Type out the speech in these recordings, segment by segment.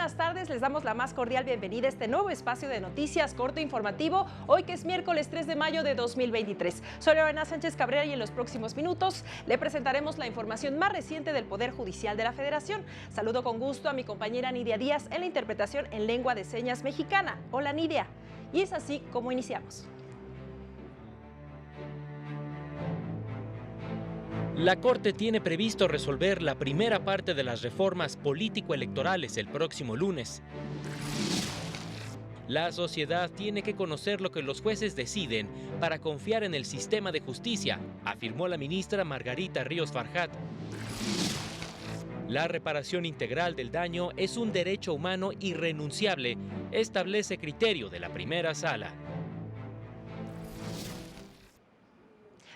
buenas tardes. Les damos la más cordial bienvenida a este nuevo espacio de noticias corto informativo, hoy que es miércoles 3 de mayo de 2023. Soy Lorena Sánchez Cabrera y en los próximos minutos le presentaremos la información más reciente del Poder Judicial de la Federación. Saludo con gusto a mi compañera Nidia Díaz en la interpretación en lengua de señas mexicana. Hola Nidia. Y es así como iniciamos. La Corte tiene previsto resolver la primera parte de las reformas político-electorales el próximo lunes. La sociedad tiene que conocer lo que los jueces deciden para confiar en el sistema de justicia, afirmó la ministra Margarita Ríos Farjat. La reparación integral del daño es un derecho humano irrenunciable, establece criterio de la primera sala.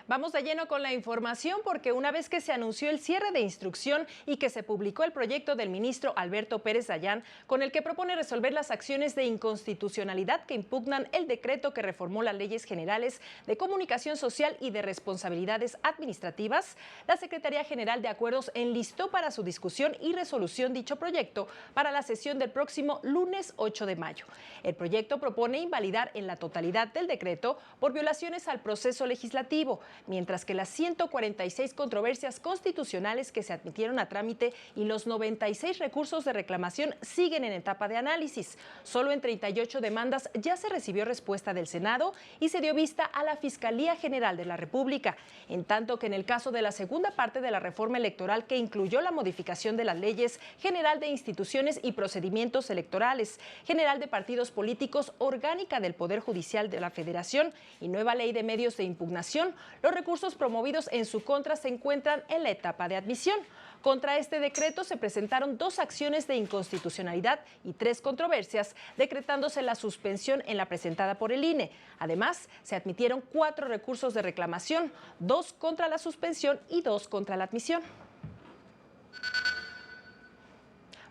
Vamos de lleno con la información porque una vez que se anunció el cierre de instrucción y que se publicó el proyecto del ministro Alberto Pérez Dayán, con el que propone resolver las acciones de inconstitucionalidad que impugnan el decreto que reformó las leyes generales de comunicación social y de responsabilidades administrativas, la Secretaría General de Acuerdos enlistó para su discusión y resolución dicho proyecto para la sesión del próximo lunes 8 de mayo. El proyecto propone invalidar en la totalidad del decreto por violaciones al proceso legislativo, mientras que las 146 controversias constitucionales que se admitieron a trámite y los 96 recursos de reclamación siguen en etapa de análisis. Solo en 38 demandas ya se recibió respuesta del Senado y se dio vista a la Fiscalía General de la República, en tanto que en el caso de la segunda parte de la reforma electoral que incluyó la modificación de las leyes General de Instituciones y Procedimientos Electorales, General de Partidos Políticos, Orgánica del Poder Judicial de la Federación y nueva Ley de Medios de Impugnación, los recursos promovidos en su contra se encuentran en la etapa de admisión. Contra este decreto se presentaron 2 acciones de inconstitucionalidad y 3 controversias, decretándose la suspensión en la presentada por el INE. Además, se admitieron 4 recursos de reclamación, 2 contra la suspensión y 2 contra la admisión.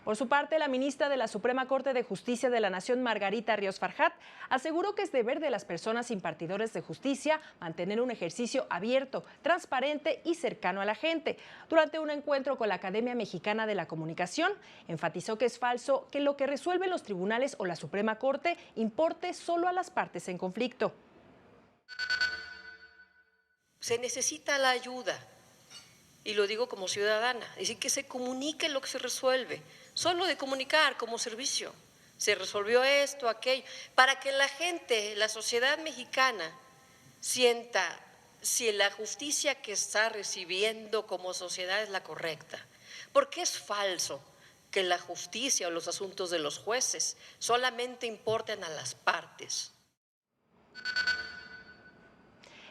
Por su parte, la ministra de la Suprema Corte de Justicia de la Nación, Margarita Ríos Farjat, aseguró que es deber de las personas impartidores de justicia mantener un ejercicio abierto, transparente y cercano a la gente. Durante un encuentro con la Academia Mexicana de la Comunicación, enfatizó que es falso que lo que resuelven los tribunales o la Suprema Corte importe solo a las partes en conflicto. Se necesita la ayuda. Y lo digo como ciudadana, es decir, que se comunique lo que se resuelve, solo de comunicar como servicio. Se resolvió esto, aquello, para que la gente, la sociedad mexicana, sienta si la justicia que está recibiendo como sociedad es la correcta. Porque es falso que la justicia o los asuntos de los jueces solamente importen a las partes.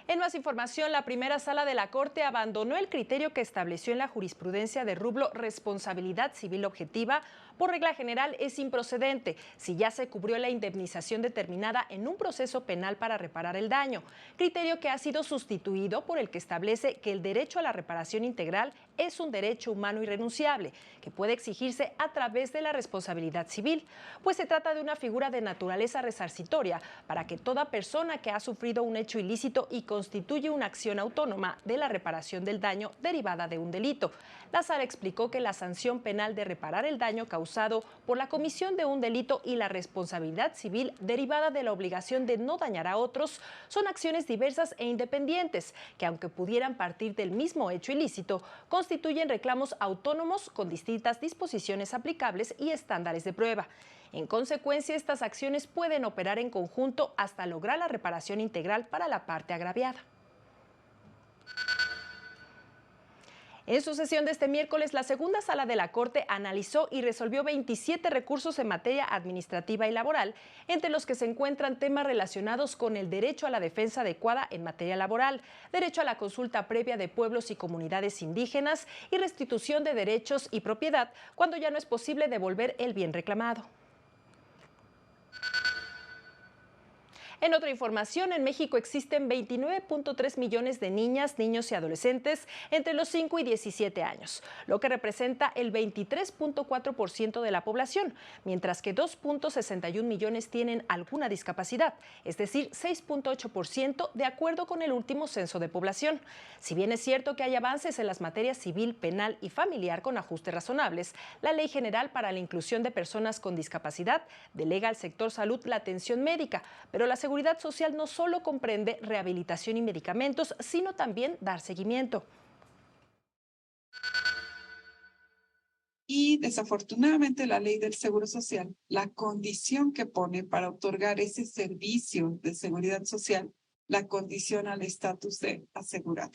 En más información, la primera sala de la Corte abandonó el criterio que estableció en la jurisprudencia de rublo responsabilidad civil objetiva. Por regla general es improcedente si ya se cubrió la indemnización determinada en un proceso penal para reparar el daño, criterio que ha sido sustituido por el que establece que el derecho a la reparación integral es un derecho humano irrenunciable, que puede exigirse a través de la responsabilidad civil, pues se trata de una figura de naturaleza resarcitoria para que toda persona que ha sufrido un hecho ilícito y constituye una acción autónoma de la reparación del daño derivada de un delito. La sala explicó que la sanción penal de reparar el daño causado por la comisión de un delito y la responsabilidad civil derivada de la obligación de no dañar a otros son acciones diversas e independientes que, aunque pudieran partir del mismo hecho ilícito, constituyen reclamos autónomos con distintas disposiciones aplicables y estándares de prueba. En consecuencia, estas acciones pueden operar en conjunto hasta lograr la reparación integral para la parte agraviada. En su sesión de este miércoles, la segunda sala de la Corte analizó y resolvió 27 recursos en materia administrativa y laboral, entre los que se encuentran temas relacionados con el derecho a la defensa adecuada en materia laboral, derecho a la consulta previa de pueblos y comunidades indígenas y restitución de derechos y propiedad cuando ya no es posible devolver el bien reclamado. En otra información, en México existen 29.3 millones de niñas, niños y adolescentes entre los 5 y 17 años, lo que representa el 23.4% de la población, mientras que 2.61 millones tienen alguna discapacidad, es decir, 6.8% de acuerdo con el último censo de población. Si bien es cierto que hay avances en las materias civil, penal y familiar con ajustes razonables, la Ley General para la Inclusión de Personas con Discapacidad delega al sector salud la atención médica, pero la Seguridad Social no solo comprende rehabilitación y medicamentos, sino también dar seguimiento. Y desafortunadamente la ley del Seguro Social, la condición que pone para otorgar ese servicio de seguridad social, la condiciona al estatus de asegurado.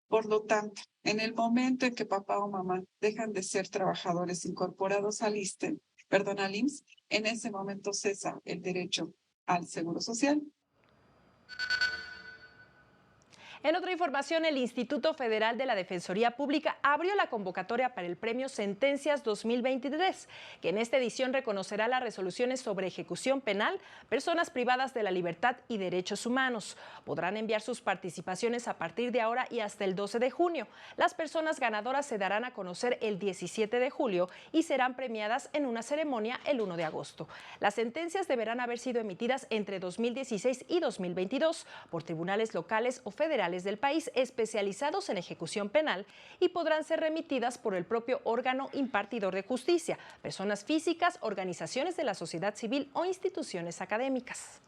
Por lo tanto, en el momento en que papá o mamá dejan de ser trabajadores incorporados al IMSS, en ese momento cesa el derecho al Seguro Social. En otra información, el Instituto Federal de la Defensoría Pública abrió la convocatoria para el Premio Sentencias 2023, que en esta edición reconocerá las resoluciones sobre ejecución penal, personas privadas de la libertad y derechos humanos. Podrán enviar sus participaciones a partir de ahora y hasta el 12 de junio. Las personas ganadoras se darán a conocer el 17 de julio y serán premiadas en una ceremonia el 1 de agosto. Las sentencias deberán haber sido emitidas entre 2016 y 2022 por tribunales locales o federales del país especializados en ejecución penal y podrán ser remitidas por el propio órgano impartidor de justicia, personas físicas, organizaciones de la sociedad civil o instituciones académicas.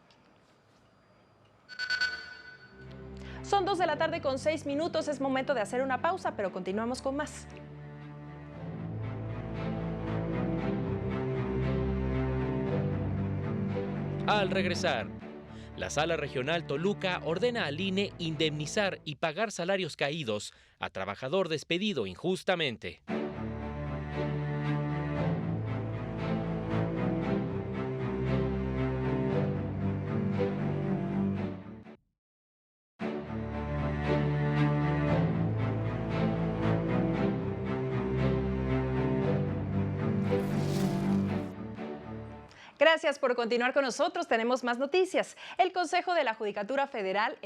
Son 2 de la tarde con 6 minutos, es momento de hacer una pausa, pero continuamos con más. Al regresar, la Sala Regional Toluca ordena al INE indemnizar y pagar salarios caídos a trabajador despedido injustamente. Gracias por continuar con nosotros. Tenemos más noticias. El consejero de la Judicatura Federal,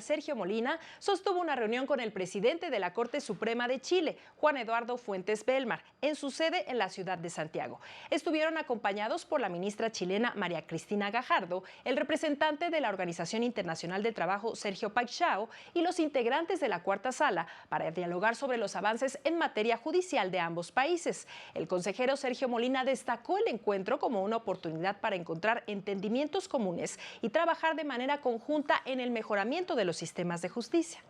Sergio Molina, sostuvo una reunión con el presidente de la Corte Suprema de Chile, Juan Eduardo Fuentes Belmar, en su sede en la ciudad de Santiago. Estuvieron acompañados por la ministra chilena María Cristina Gajardo, el representante de la Organización Internacional del Trabajo, Sergio Paixão, y los integrantes de la Cuarta Sala para dialogar sobre los avances en materia judicial de ambos países. El consejero Sergio Molina destacó el encuentro como una oportunidad para encontrar entendimientos comunes y trabajar de manera conjunta en el mejoramiento de los sistemas de justicia.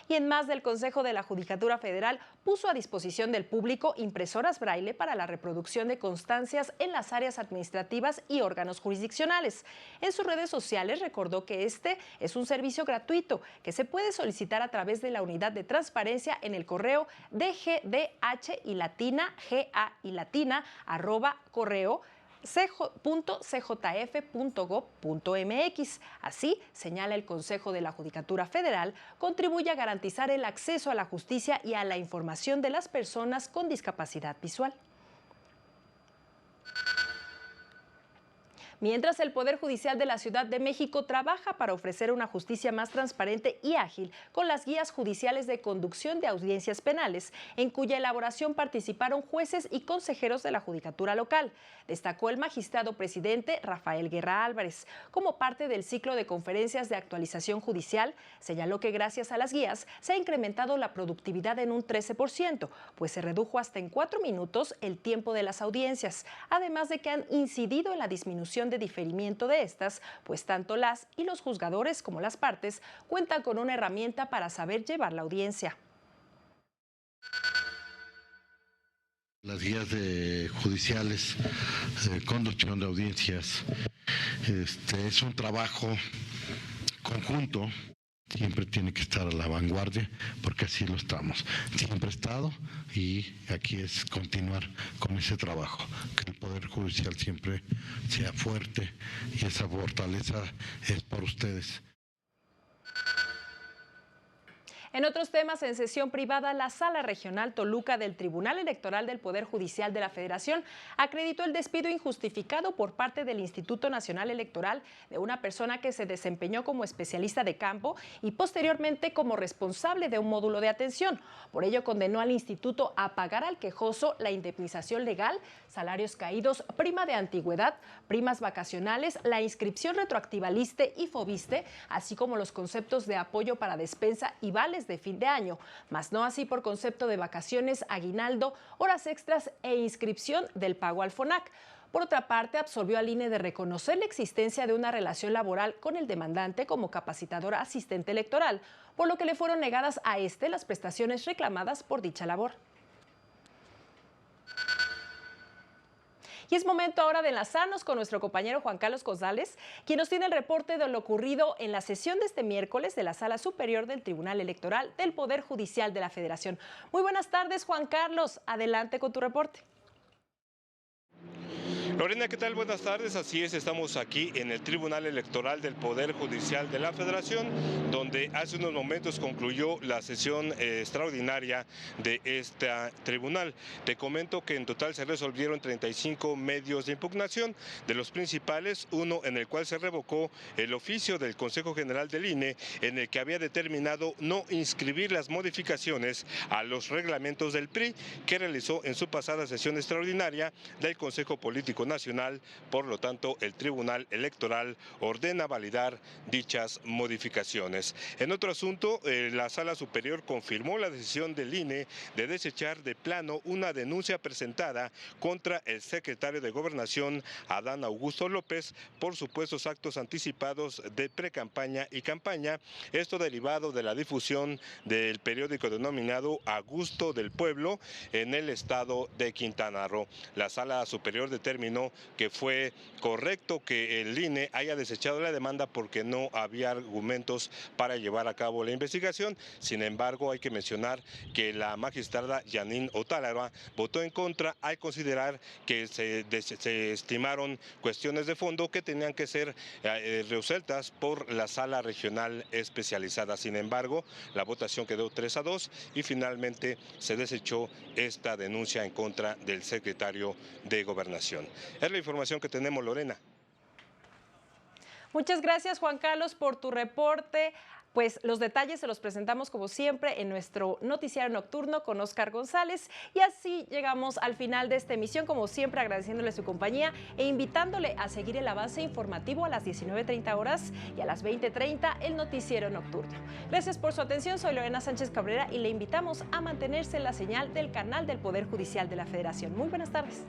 Y en más del Consejo de la Judicatura Federal puso a disposición del público impresoras braille para la reproducción de constancias en las áreas administrativas y órganos jurisdiccionales. En sus redes sociales recordó que este es un servicio gratuito que se puede solicitar a través de la unidad de transparencia en el correo dgdh_correo.cjf.gov.mx. Así, señala el Consejo de la Judicatura Federal, contribuye a garantizar el acceso a la justicia y a la información de las personas con discapacidad visual. Mientras el Poder Judicial de la Ciudad de México trabaja para ofrecer una justicia más transparente y ágil con las guías judiciales de conducción de audiencias penales, en cuya elaboración participaron jueces y consejeros de la Judicatura local, destacó el magistrado presidente Rafael Guerra Álvarez. Como parte del ciclo de conferencias de actualización judicial, señaló que gracias a las guías se ha incrementado la productividad en un 13%, pues se redujo hasta en 4 minutos el tiempo de las audiencias, además de que han incidido en la disminución de diferimiento de estas, pues tanto las y los juzgadores como las partes cuentan con una herramienta para saber llevar la audiencia. Las guías judiciales de conducción de audiencias es un trabajo conjunto. Siempre tiene que estar a la vanguardia, porque así lo estamos. Siempre he estado y aquí es continuar con ese trabajo, que el Poder Judicial siempre sea fuerte y esa fortaleza es por ustedes. En otros temas, en sesión privada, la Sala Regional Toluca del Tribunal Electoral del Poder Judicial de la Federación acreditó el despido injustificado por parte del Instituto Nacional Electoral de una persona que se desempeñó como especialista de campo y posteriormente como responsable de un módulo de atención. Por ello, condenó al instituto a pagar al quejoso la indemnización legal, salarios caídos, prima de antigüedad, primas vacacionales, la inscripción retroactiva al ISSSTE y FOBISSSTE, así como los conceptos de apoyo para despensa y vales de fin de año, mas no así por concepto de vacaciones, aguinaldo, horas extras e inscripción del pago al FONAC. Por otra parte, absolvió al INE de reconocer la existencia de una relación laboral con el demandante como capacitadora asistente electoral, por lo que le fueron negadas a este las prestaciones reclamadas por dicha labor. Y es momento ahora de enlazarnos con nuestro compañero Juan Carlos González, quien nos tiene el reporte de lo ocurrido en la sesión de este miércoles de la Sala Superior del Tribunal Electoral del Poder Judicial de la Federación. Muy buenas tardes, Juan Carlos. Adelante con tu reporte. Lorena, ¿qué tal? Buenas tardes. Así es, estamos aquí en el Tribunal Electoral del Poder Judicial de la Federación, donde hace unos momentos concluyó la sesión extraordinaria de este tribunal. Te comento que en total se resolvieron 35 medios de impugnación, de los principales, uno en el cual se revocó el oficio del Consejo General del INE, en el que había determinado no inscribir las modificaciones a los reglamentos del PRI, que realizó en su pasada sesión extraordinaria del Consejo Político Nacional. Por lo tanto, el Tribunal Electoral ordena validar dichas modificaciones. En otro asunto, la Sala Superior confirmó la decisión del INE de desechar de plano una denuncia presentada contra el secretario de Gobernación, Adán Augusto López, por supuestos actos anticipados de precampaña y campaña, esto derivado de la difusión del periódico denominado A Gusto del Pueblo en el estado de Quintana Roo. La Sala Superior determinó que fue correcto que el INE haya desechado la demanda porque no había argumentos para llevar a cabo la investigación. Sin embargo, hay que mencionar que la magistrada Yanin Otálara votó en contra al considerar que se estimaron cuestiones de fondo que tenían que ser resueltas por la Sala Regional Especializada. Sin embargo, la votación quedó 3-2 y finalmente se desechó esta denuncia en contra del secretario de Gobernación. Es la información que tenemos, Lorena. Muchas gracias, Juan Carlos, por tu reporte. Pues los detalles se los presentamos como siempre en nuestro noticiario nocturno con Oscar González. Y así llegamos al final de esta emisión, como siempre agradeciéndole su compañía e invitándole a seguir el avance informativo a las 19:30 horas y a las 20:30 el noticiero nocturno. Gracias por su atención, soy Lorena Sánchez Cabrera y le invitamos a mantenerse en la señal del canal del Poder Judicial de la Federación. Muy buenas tardes.